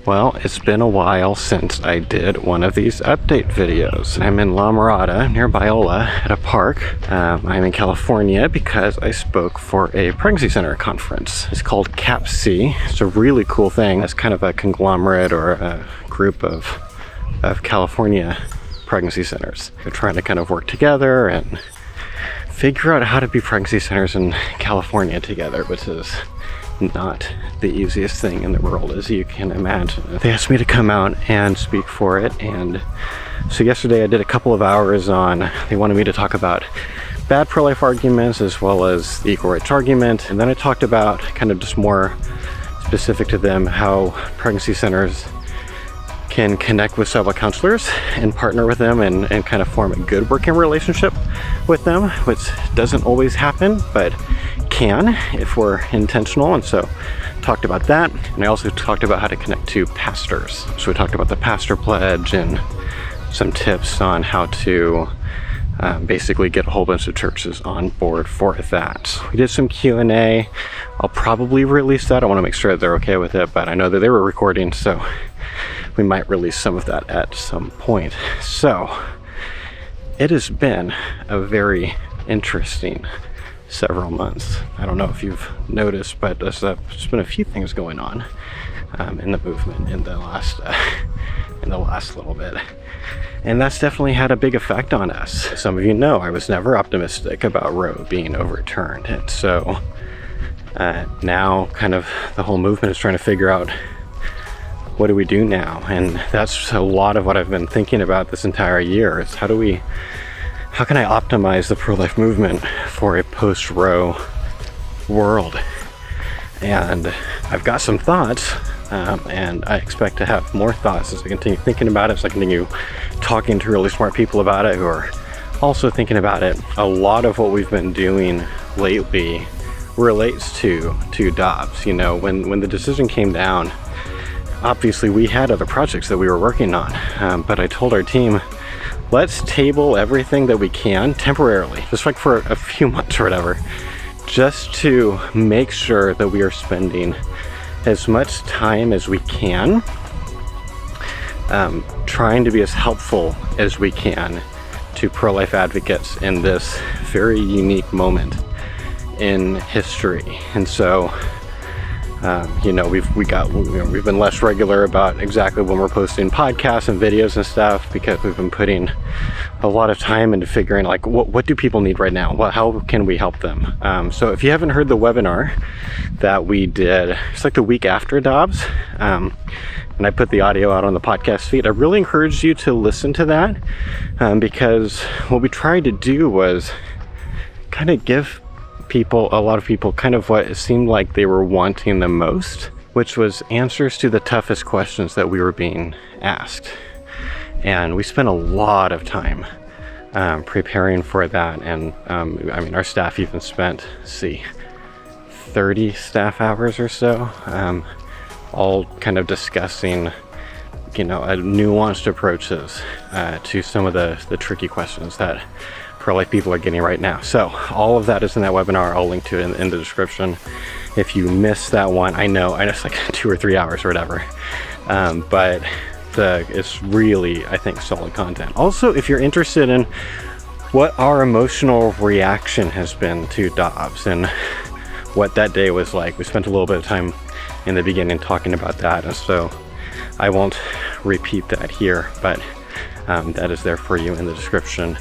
Well, it's been a while since I did one of these update videos. I'm in La Mirada, near Biola, at a park. I'm in California because I spoke for a pregnancy center conference. It's called CAPC. It's a really cool thing. It's kind of a conglomerate or a group of California pregnancy centers. They're trying to kind of work together and figure out how to be pregnancy centers in California together, which is not the easiest thing in the world, as you can imagine. They asked me to come out and speak for it, and so yesterday I did a couple of hours on, they wanted me to talk about bad pro-life arguments as well as the equal rights argument, and then I talked about kind of just more specific to them how pregnancy centers can connect with Sidewalk counselors and partner with them and kind of form a good working relationship with them, which doesn't always happen, but can if we're intentional. And so talked about that, and I also talked about how to connect to pastors. So we talked about the pastor pledge and some tips on how to basically get a whole bunch of churches on board for that. We did some Q&A. I'll probably release that. I want to make sure that they're okay with it, but I know that they were recording, so we might release some of that at some point. So it has been a very interesting several months. I don't know if you've noticed, but there's been a few things going on in the movement in the last little bit, and that's definitely had a big effect on us. Some of you know I was never optimistic about Roe being overturned, and so now kind of the whole movement is trying to figure out, what do we do now? And that's a lot of what I've been thinking about this entire year, is how can I optimize the pro-life movement for a post-Roe world? And I've got some thoughts, and I expect to have more thoughts as I continue thinking about it, as I continue talking to really smart people about it who are also thinking about it. A lot of what we've been doing lately relates to Dobbs. You know, when the decision came down, obviously we had other projects that we were working on, but I told our team, let's table everything that we can temporarily, just like for a few months or whatever, just to make sure that we are spending as much time as we can trying to be as helpful as we can to pro-life advocates in this very unique moment in history. And so you know, we've been less regular about exactly when we're posting podcasts and videos and stuff, because we've been putting a lot of time into figuring like what do people need right now? How can we help them? So if you haven't heard the webinar that we did, it's like the week after Dobbs, and I put the audio out on the podcast feed, I really encourage you to listen to that, because what we tried to do was kind of give a lot of people kind of what it seemed like they were wanting the most, which was answers to the toughest questions that we were being asked. And we spent a lot of time preparing for that, and I mean, our staff even spent 30 staff hours or so, all kind of discussing, you know, nuanced approaches to some of the tricky questions that pro-life people are getting right now. So all of that is in that webinar. I'll link to it in the description. If you missed that one, I know it's like 2 or 3 hours or whatever, but it's really, I think, solid content. Also, if you're interested in what our emotional reaction has been to Dobbs and what that day was like, we spent a little bit of time in the beginning talking about that, and so I won't repeat that here, but that is there for you in the description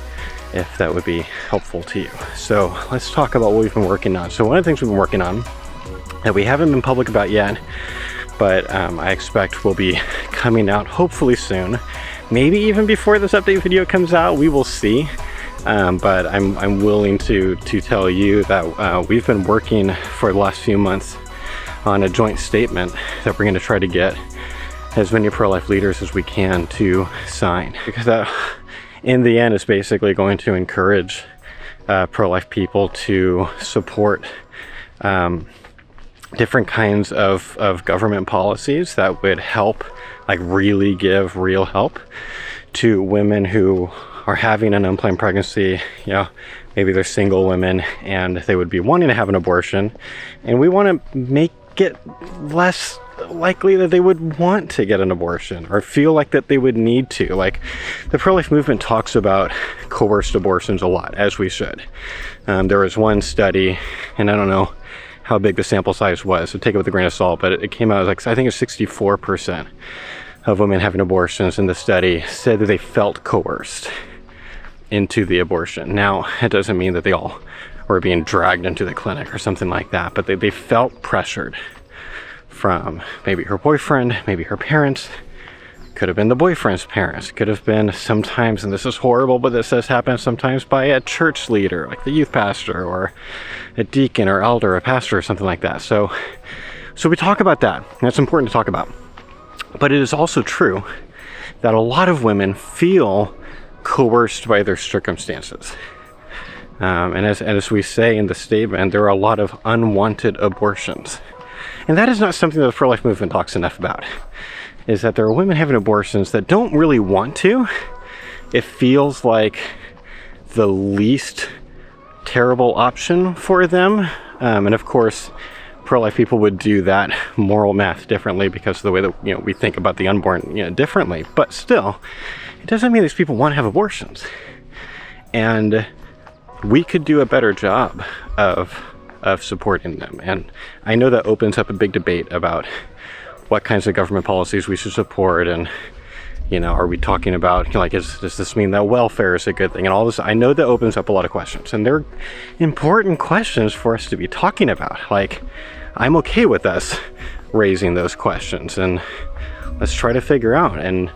if that would be helpful to you. So let's talk about what we've been working on. So one of the things we've been working on that we haven't been public about yet, but I expect will be coming out hopefully soon, maybe even before this update video comes out, we will see. But I'm willing to tell you that we've been working for the last few months on a joint statement that we're going to try to get as many pro-life leaders as we can to sign, because that in the end is basically going to encourage pro-life people to support different kinds of government policies that would help, like really give real help to women who are having an unplanned pregnancy. You know, maybe they're single women and they would be wanting to have an abortion, and we want to make it less likely that they would want to get an abortion or feel like that they would need to. Like, the pro-life movement talks about coerced abortions a lot, as we should. There was one study, and I don't know how big the sample size was, so take it with a grain of salt, but it came out like, I think it's 64% of women having abortions in the study said that they felt coerced into the abortion. Now, it doesn't mean that they all were being dragged into the clinic or something like that, but they felt pressured from maybe her boyfriend, maybe her parents, could have been the boyfriend's parents, could have been sometimes, and this is horrible, but this does happen sometimes, by a church leader, like the youth pastor or a deacon or elder, a pastor or something like that. So we talk about that, and that's important to talk about. But it is also true that a lot of women feel coerced by their circumstances. And as we say in the statement, there are a lot of unwanted abortions. And that is not something that the pro-life movement talks enough about, is that there are women having abortions that don't really want to. It feels like the least terrible option for them. And of course, pro-life people would do that moral math differently because of the way that we think about the unborn differently. But still, it doesn't mean these people want to have abortions. And we could do a better job of supporting them. And I know that opens up a big debate about what kinds of government policies we should support, and are we talking about does this mean that welfare is a good thing and all this. I know that opens up a lot of questions, and they're important questions for us to be talking about. Like, I'm okay with us raising those questions, and let's try to figure out. And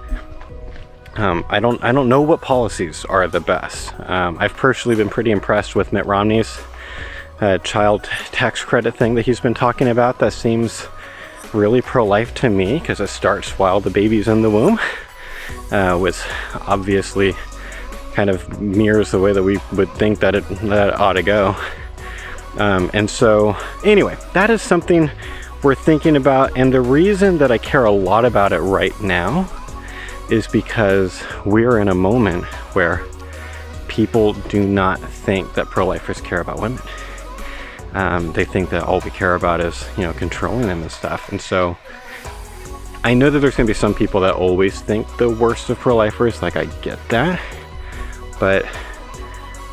I don't know what policies are the best. I've personally been pretty impressed with Mitt Romney's child tax credit thing that he's been talking about. That seems really pro-life to me, because it starts while the baby's in the womb, which obviously kind of mirrors the way that we would think that it ought to go. And so anyway, that is something we're thinking about, and the reason that I care a lot about it right now is because we're in a moment where people do not think that pro-lifers care about women. They think that all we care about is, controlling them and stuff. And so I know that there's going to be some people that always think the worst of pro-lifers. Like, I get that. But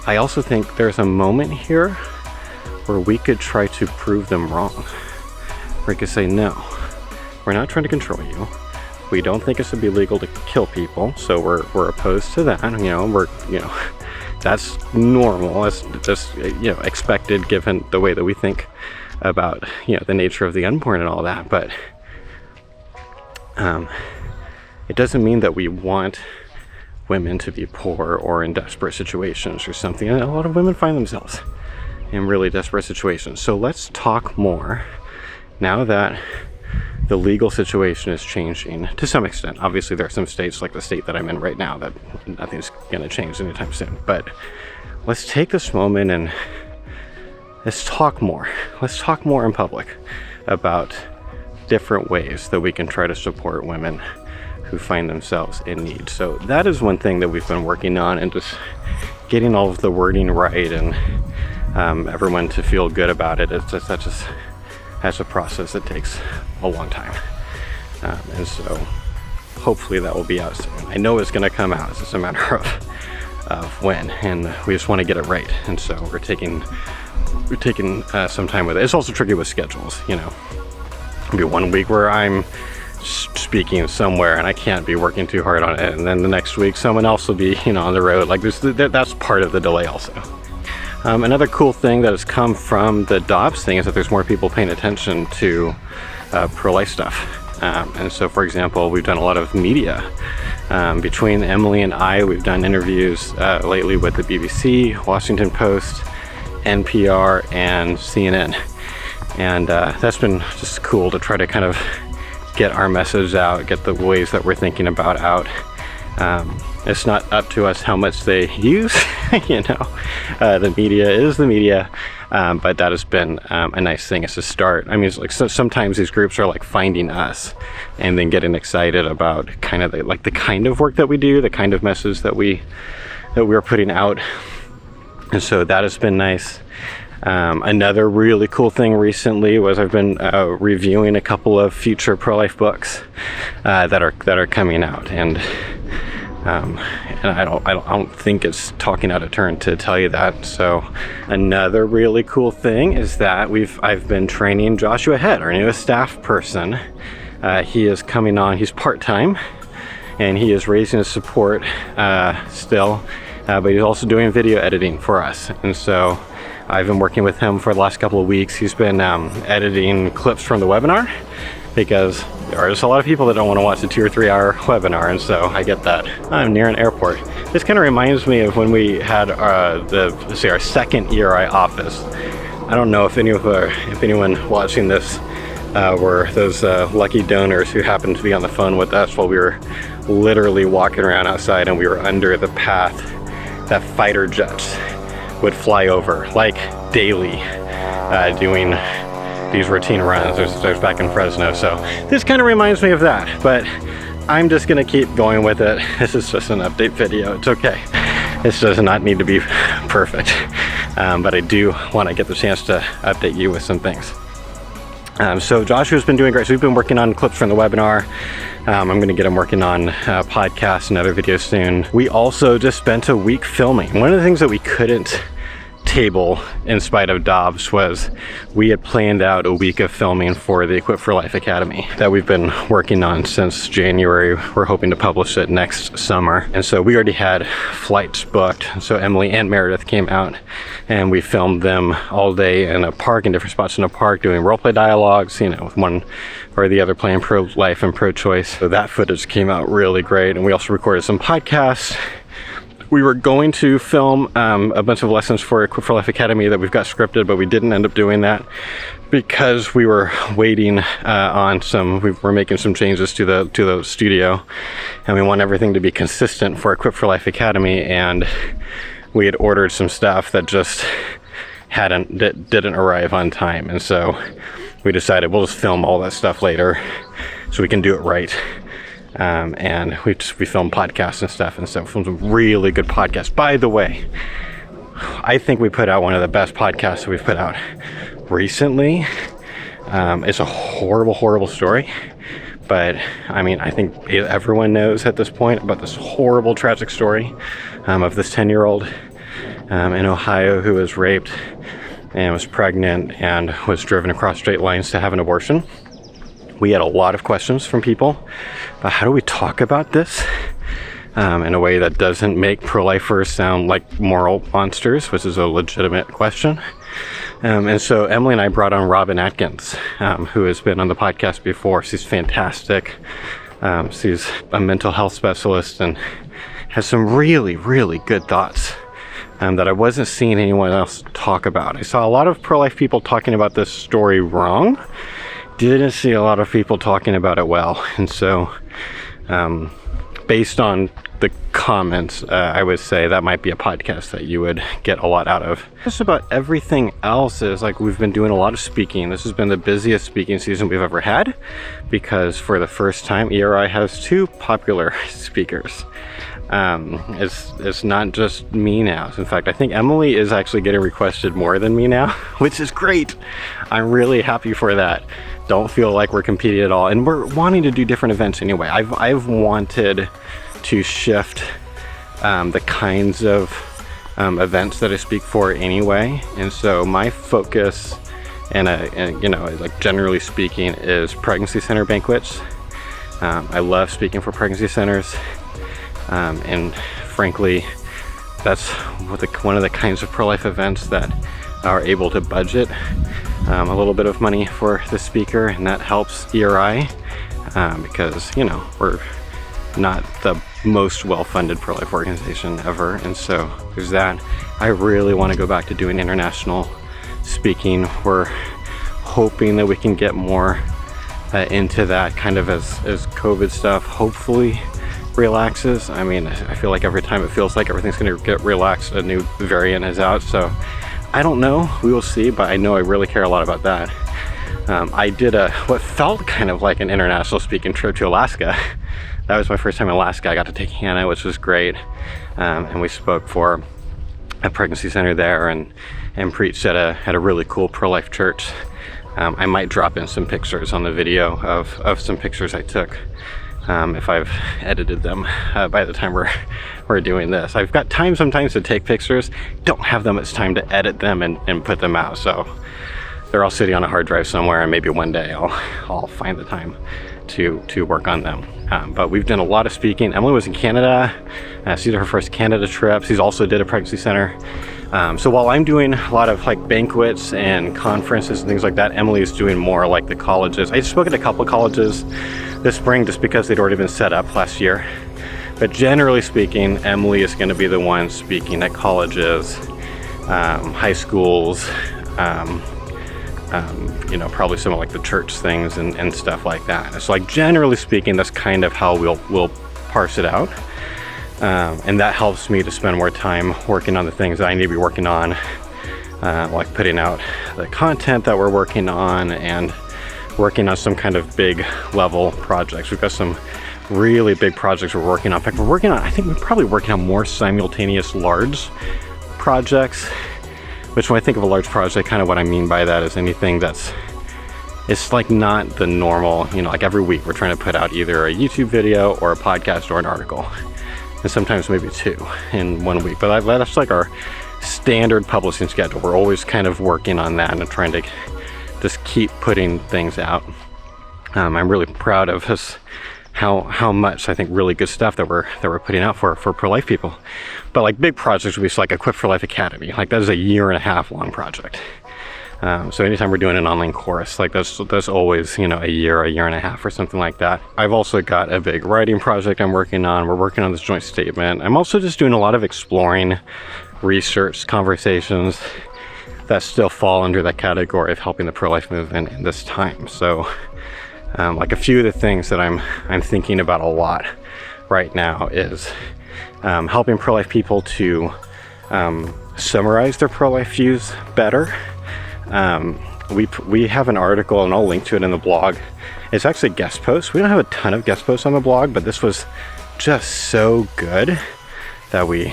I also think there's a moment here where we could try to prove them wrong. We could say, no, we're not trying to control you. We don't think it should be legal to kill people, so we're opposed to that. That's normal. That's just expected given the way that we think about the nature of the unborn and all that. But it doesn't mean that we want women to be poor or in desperate situations or something. And a lot of women find themselves in really desperate situations. So let's talk more now that the legal situation is changing to some extent. Obviously, there are some states, like the state that I'm in right now, that nothing's going to change anytime soon. But let's take this moment and let's talk more. Let's talk more in public about different ways that we can try to support women who find themselves in need. So that is one thing that we've been working on, and just getting all of the wording right and everyone to feel good about it. It's just that's a process that takes a long time. And so hopefully that will be out soon. I know it's going to come out. It's just a matter of when, and we just want to get it right. And so we're taking some time with it. It's also tricky with schedules. It'll be 1 week where I'm speaking somewhere and I can't be working too hard on it, and then the next week someone else will be on the road. Like, that's part of the delay also. Another cool thing that has come from the Dobbs thing is that there's more people paying attention to pro-life stuff. And so, for example, we've done a lot of media. Between Emily and I, we've done interviews lately with the BBC, Washington Post, NPR, and CNN. And that's been just cool to try to kind of get our message out, get the ways that we're thinking about out. It's not up to us how much they use, the media is the media, but that has been a nice thing as a start. I mean, it's like, so sometimes these groups are like finding us and then getting excited about kind of the kind of work that we do, the kind of message that we're putting out. And so that has been nice. Another really cool thing recently was I've been reviewing a couple of future pro-life books that are coming out, and I don't think it's talking out of turn to tell you that. So another really cool thing is that I've been training Joshua Head, our newest staff person. He is coming on. He's part-time, and he is raising his support still, but he's also doing video editing for us. And so I've been working with him for the last couple of weeks. He's been editing clips from the webinar, because there are just a lot of people that don't want to watch a 2 or 3 hour webinar, and so I get that. I'm near an airport. This kind of reminds me of when we had our second ERI office. I don't know if anyone watching this were those lucky donors who happened to be on the phone with us while we were literally walking around outside, and we were under the path that fighter jets would fly over like daily, doing these routine runs. There's back in Fresno, so this kind of reminds me of that, but I'm just gonna keep going with it. This is just an update video. It's okay. This does not need to be perfect, but I do want to get the chance to update you with some things. So Joshua's been doing great. So we've been working on clips from the webinar. I'm going to get him working on podcasts and other videos soon. We also just spent a week filming. One of the things that we couldn't table in spite of Dobbs was we had planned out a week of filming for the Equip for Life Academy that we've been working on since January. We're hoping to publish it next summer, and so we already had flights booked. So Emily and Meredith came out and we filmed them all day in a park, in different spots in a park, doing role play dialogues, with one or the other playing pro-life and pro-choice. So that footage came out really great, and we also recorded some podcasts. We were going to film a bunch of lessons for Equip for Life Academy that we've got scripted, but we didn't end up doing that because we were waiting we were making some changes to the studio, and we want everything to be consistent for Equip for Life Academy, and we had ordered some stuff that just didn't arrive on time, and so we decided we'll just film all that stuff later so we can do it right. And we filmed podcasts and stuff, and so filmed some really good podcasts. By the way, I think we put out one of the best podcasts that we've put out recently. It's a horrible story, but I mean, I think everyone knows at this point about this horrible, tragic story of this 10-year-old in Ohio who was raped and was pregnant and was driven across straight lines to have an abortion. We had a lot of questions from people about how do we talk about this in a way that doesn't make pro-lifers sound like moral monsters, which is a legitimate question. And so Emily and I brought on Robin Atkins, who has been on the podcast before. She's fantastic. She's a mental health specialist and has some really, really good thoughts that I wasn't seeing anyone else talk about. I saw a lot of pro-life people talking about this story wrong. Didn't see a lot of people talking about it well, and so based on the comments, I would say that might be a podcast that you would get a lot out of. Just about everything else is like we've been doing a lot of speaking. This has been the busiest speaking season we've ever had, because for the first time ERI has 2 popular speakers. It's not just me now. In fact, I think Emily is actually getting requested more than me now, which is great. I'm really happy for that. Don't feel like we're competing at all, and we're wanting to do different events anyway. I've wanted to shift the kinds of events that I speak for anyway, and so my focus, and like generally speaking, is pregnancy center banquets. I love speaking for pregnancy centers, and frankly, that's one of the kinds of pro-life events that are able to budget a little bit of money for the speaker, and that helps ERI because we're not the most well-funded pro-life organization ever, and so there's that. I really want to go back to doing international speaking. We're hoping that we can get more into that kind of as COVID stuff hopefully relaxes. I mean, I feel like every time it feels like everything's going to get relaxed, a new variant is out, so I don't know, we will see, but I know I really care a lot about that. I did what felt kind of like an international speaking trip to Alaska. That was my first time in Alaska. I got to take Hannah, which was great, and we spoke for a pregnancy center there, and and preached at a really cool pro-life church. I might drop in some pictures on the video of some pictures I took, if I've edited them by the time we're doing this. I've got time sometimes to take pictures, don't have that much time to edit them and put them out, so they're all sitting on a hard drive somewhere, and maybe one day I'll find the time to work on them. But we've done a lot of speaking. Emily was in Canada. She did her first Canada trip. She's also did a pregnancy center. So while I'm doing a lot of like banquets and conferences and things like that, Emily is doing more like the colleges. I spoke at a couple of colleges this spring just because they'd already been set up last year. But generally speaking, Emily is going to be the one speaking at colleges, high schools, you know, probably some of like the church things and stuff like that. So like generally speaking, that's kind of how we'll parse it out. And that helps me to spend more time working on the things that I need to be working on, like putting out the content that we're working on and working on some kind of big level projects. We've got some really big projects we're working on. In fact, I think we're probably working on more simultaneous large projects, which when I think of a large project, kind of what I mean by that is anything it's like not the normal, you know, like every week we're trying to put out either a YouTube video or a podcast or an article. And sometimes maybe two in 1 week, but that's like our standard publishing schedule. We're always kind of working on that and trying to just keep putting things out. I'm really proud of us, how much I think really good stuff that we're putting out for pro-life people. But like big projects would be like Equip for Life Academy. Like that is a 1.5 year long project. So anytime we're doing an online course, like that's always, you know, a 1.5 years or something like that. I've also got a big writing project I'm working on. We're working on this joint statement. I'm also just doing a lot of exploring research conversations that still fall under that category of helping the pro-life movement in this time. So like a few of the things that I'm thinking about a lot right now is helping pro-life people to summarize their pro-life views better. We have an article, and I'll link to it in the blog. It's actually a guest post. We don't have a ton of guest posts on the blog, but this was just so good that we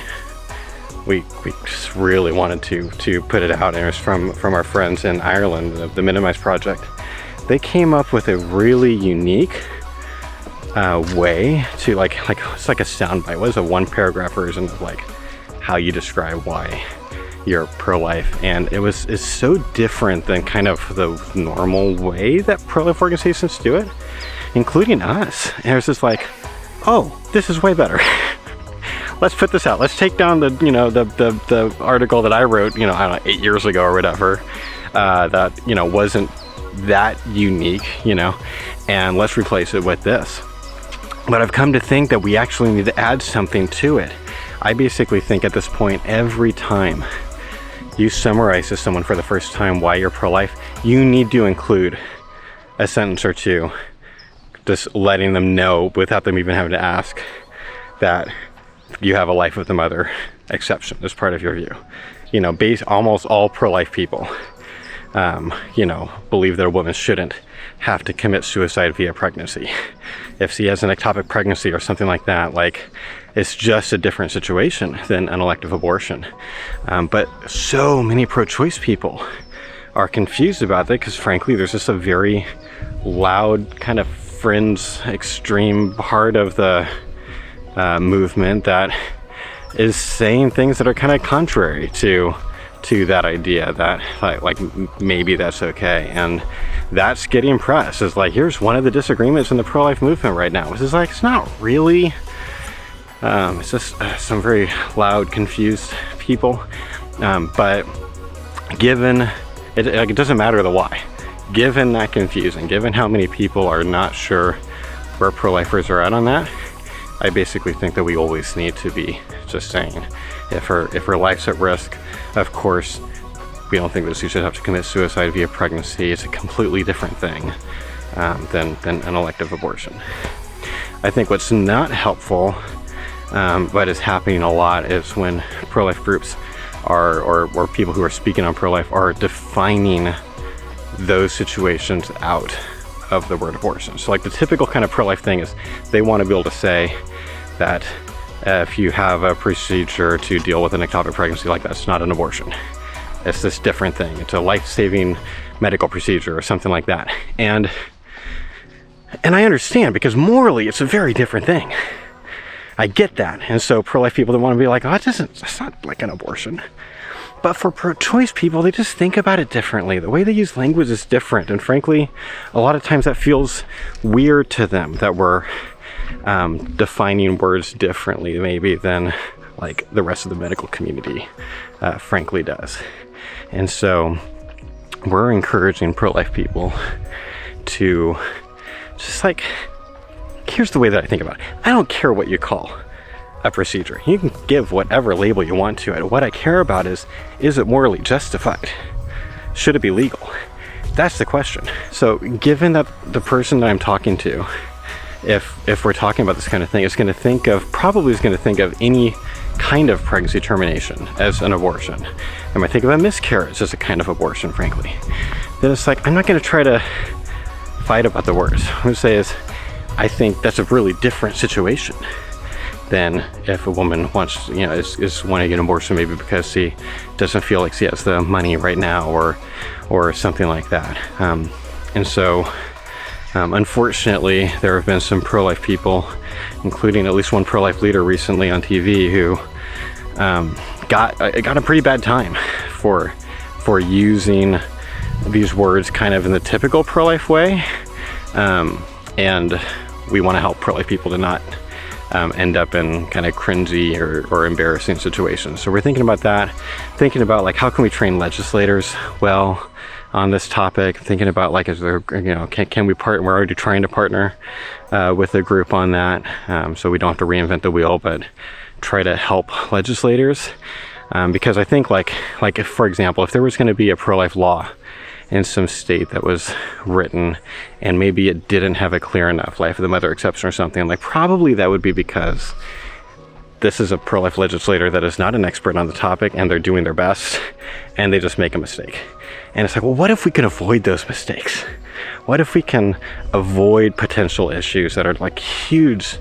just really wanted to put it out. And it was from our friends in Ireland, the Minimize Project. They came up with a really unique way to like it's like a soundbite. What is a 1-paragraph version of like how you describe why you're pro-life, and it's so different than kind of the normal way that pro-life organizations do it, including us. And it was just like, oh, this is way better. Let's put this out. Let's take down the article that I wrote, you know, I don't know, 8 years ago or whatever, that, you know, wasn't that unique, you know, and let's replace it with this. But I've come to think that we actually need to add something to it. I basically think at this point, every time you summarize to someone for the first time why you're pro-life, you need to include a sentence or two, just letting them know without them even having to ask that you have a life with the mother exception as part of your view. You know, almost all pro-life people, you know, believe that a woman shouldn't have to commit suicide via pregnancy. If she has an ectopic pregnancy or something like that, like it's just a different situation than an elective abortion. But so many pro-choice people are confused about that because frankly, there's just a very loud kind of fringe extreme part of the movement that is saying things that are kind of contrary to that idea that like maybe that's okay, and that's getting press. It's like, here's one of the disagreements in the pro-life movement right now. It's like, it's not really. It's just some very loud, confused people. But given it doesn't matter the why. Given that confusion, given how many people are not sure where pro-lifers are at on that, I basically think that we always need to be just saying, if her life's at risk, of course, we don't think that she should have to commit suicide via pregnancy. It's a completely different thing than an elective abortion. I think what's not helpful, but is happening a lot, is when pro-life groups or people who are speaking on pro-life are defining those situations out of the word abortion. So like the typical kind of pro-life thing is they want to be able to say that if you have a procedure to deal with an ectopic pregnancy, like that's not an abortion. It's this different thing. It's a life-saving medical procedure or something like that. And I understand, because morally it's a very different thing. I get that. And so pro-life people don't want to be like, oh, it's not like an abortion. But for pro-choice people, they just think about it differently. The way they use language is different. And frankly, a lot of times that feels weird to them, that we're defining words differently maybe than like the rest of the medical community frankly does. And so we're encouraging pro-life people to just like, here's the way that I think about it. I don't care what you call a procedure. You can give whatever label you want to it. What I care about is it morally justified? Should it be legal? That's the question. So given that the person that I'm talking to, if we're talking about this kind of thing, is going to think of any kind of pregnancy termination as an abortion. I might think of a miscarriage as a kind of abortion, frankly. Then it's like, I'm not going to try to fight about the words. What I'm going to say is, I think that's a really different situation than if a woman wants, is wanting an abortion maybe because she doesn't feel like she has the money right now or something like that. And so, unfortunately, there have been some pro-life people, including at least one pro-life leader recently on TV, who got a pretty bad time for using these words kind of in the typical pro-life way. And we want to help pro-life people to not end up in kind of cringy or embarrassing situations. So we're thinking about that, thinking about like, how can we train legislators well on this topic, thinking about like, is there, can we partner? We're already trying to partner with a group on that, so we don't have to reinvent the wheel, but try to help legislators, because I think like if, for example, if there was going to be a pro-life law in some state that was written and maybe it didn't have a clear enough life of the mother exception or something, like probably that would be because this is a pro-life legislator that is not an expert on the topic and they're doing their best and they just make a mistake. And it's like, well, what if we can avoid those mistakes? What if we can avoid potential issues that are like huge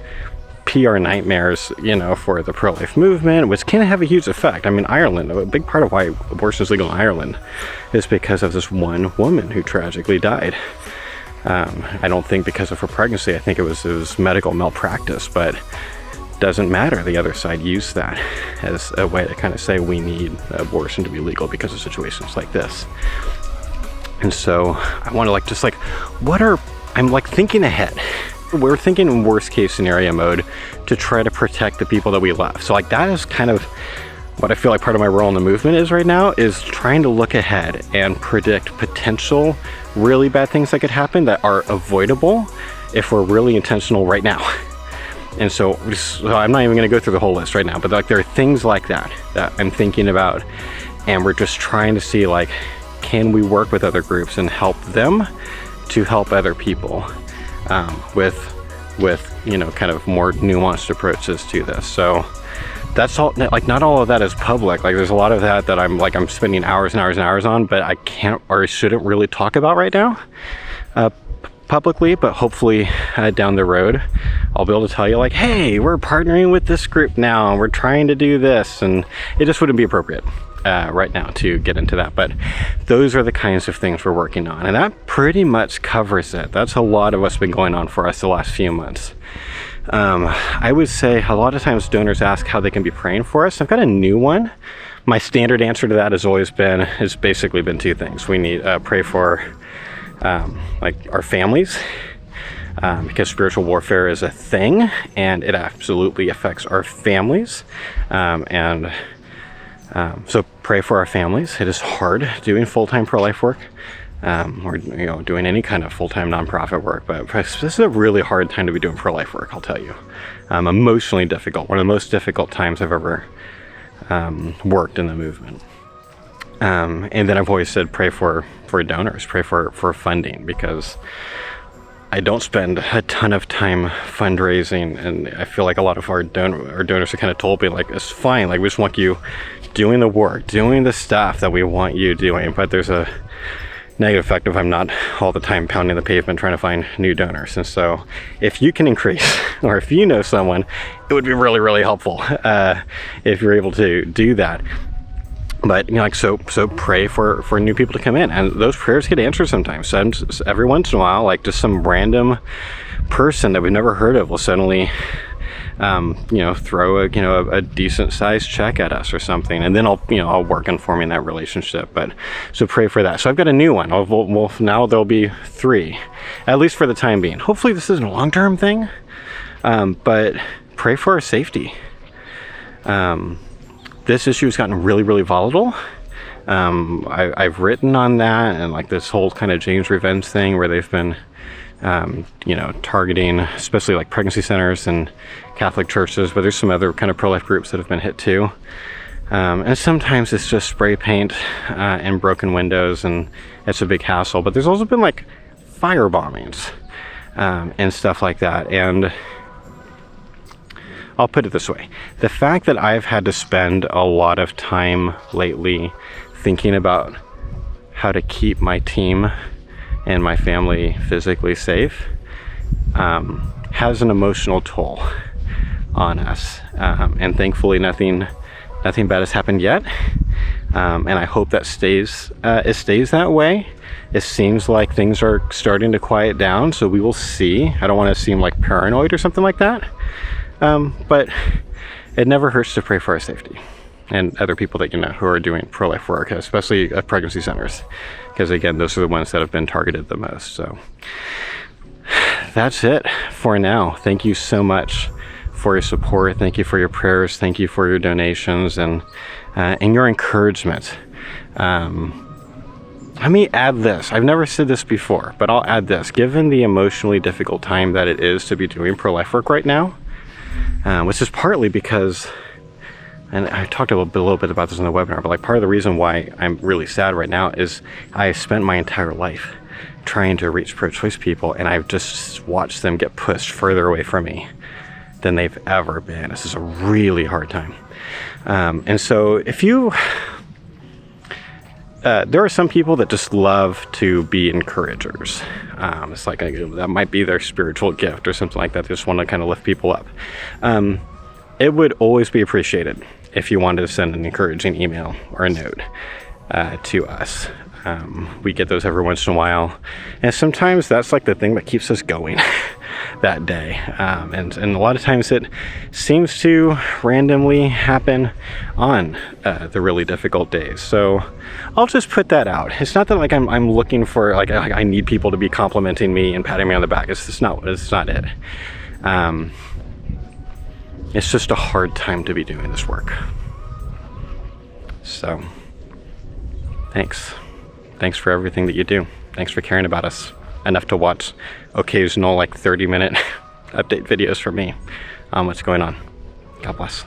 PR nightmares, for the pro-life movement, which can have a huge effect. I mean, Ireland, a big part of why abortion is legal in Ireland is because of this one woman who tragically died. I don't think because of her pregnancy. I think it was medical malpractice, but doesn't matter. The other side used that as a way to kind of say we need abortion to be legal because of situations like this. And so I want to I'm thinking ahead. We're thinking in worst case scenario mode to try to protect the people that we love. So like that is kind of what I feel like part of my role in the movement is right now, is trying to look ahead and predict potential really bad things that could happen that are avoidable if we're really intentional right now. And so I'm not even going to go through the whole list right now, but like there are things like that I'm thinking about, and we're just trying to see like, can we work with other groups and help them to help other people with kind of more nuanced approaches to this. So that's all. Like not all of that is public. Like there's a lot of that I'm spending hours and hours and hours on, but I can't or shouldn't really talk about right now publicly. But hopefully down the road I'll be able to tell you like, hey, we're partnering with this group now and we're trying to do this, and it just wouldn't be appropriate right now to get into that. But those are the kinds of things we're working on, and that pretty much covers it. That's a lot of what's been going on for us the last few months. I would say a lot of times donors ask how they can be praying for us. I've got a new one. My standard answer to that has basically been two things. We need pray for our families, because spiritual warfare is a thing and it absolutely affects our families, so pray for our families. It is hard doing full-time pro-life work, or doing any kind of full-time nonprofit work, but this is a really hard time to be doing pro-life work, I'll tell you. Emotionally difficult, one of the most difficult times I've ever worked in the movement. And then I've always said pray for donors, pray for funding, because I don't spend a ton of time fundraising, and I feel like a lot of our donors have kind of told me like, it's fine, like we just want you doing the work, doing the stuff that we want you doing, but there's a negative effect if I'm not all the time pounding the pavement trying to find new donors. And so if you can increase, or if you know someone, it would be really, really helpful if you're able to do that. But like so pray for new people to come in, and those prayers get answered sometimes. So every once in a while, like just some random person that we've never heard of will suddenly throw a decent sized check at us or something, and then I'll work on forming that relationship. But so pray for that. So I've got a new one. Now there'll be 3, at least for the time being. Hopefully this isn't a long-term thing, but pray for our safety. This issue has gotten really, really volatile. I've written on that, and like this whole kind of James revenge thing where they've been targeting especially like pregnancy centers and Catholic churches, but there's some other kind of pro-life groups that have been hit too. And sometimes it's just spray paint and broken windows, and it's a big hassle. But there's also been like fire bombings and stuff like that. And I'll put it this way. The fact that I've had to spend a lot of time lately thinking about how to keep my team and my family physically safe has an emotional toll on us. And thankfully nothing bad has happened yet. And I hope that it stays that way. It seems like things are starting to quiet down, so we will see. I don't want to seem like paranoid or something like that. But it never hurts to pray for our safety and other people that who are doing pro-life work, especially at pregnancy centers, because again, those are the ones that have been targeted the most. So that's it for now. Thank you so much for your support. Thank you for your prayers. Thank you for your donations and your encouragement. Let me add this. I've never said this before, but I'll add this. Given the emotionally difficult time that it is to be doing pro-life work right now, which is partly because, and I talked a little bit about this in the webinar, but like part of the reason why I'm really sad right now is I spent my entire life trying to reach pro-choice people, and I've just watched them get pushed further away from me than they've ever been. This is a really hard time. And so if you, there are some people that just love to be encouragers. It's like that might be their spiritual gift or something like that. They just want to kind of lift people up. It would always be appreciated if you wanted to send an encouraging email or a note to us. We get those every once in a while, and sometimes that's like the thing that keeps us going that day. And a lot of times it seems to randomly happen on the really difficult days. So I'll just put that out. It's not that like I'm looking for like I need people to be complimenting me and patting me on the back. It's not it. It's just a hard time to be doing this work. So thanks for everything that you do. Thanks for caring about us enough to watch occasional like 30-minute update videos from me on what's going on. God bless.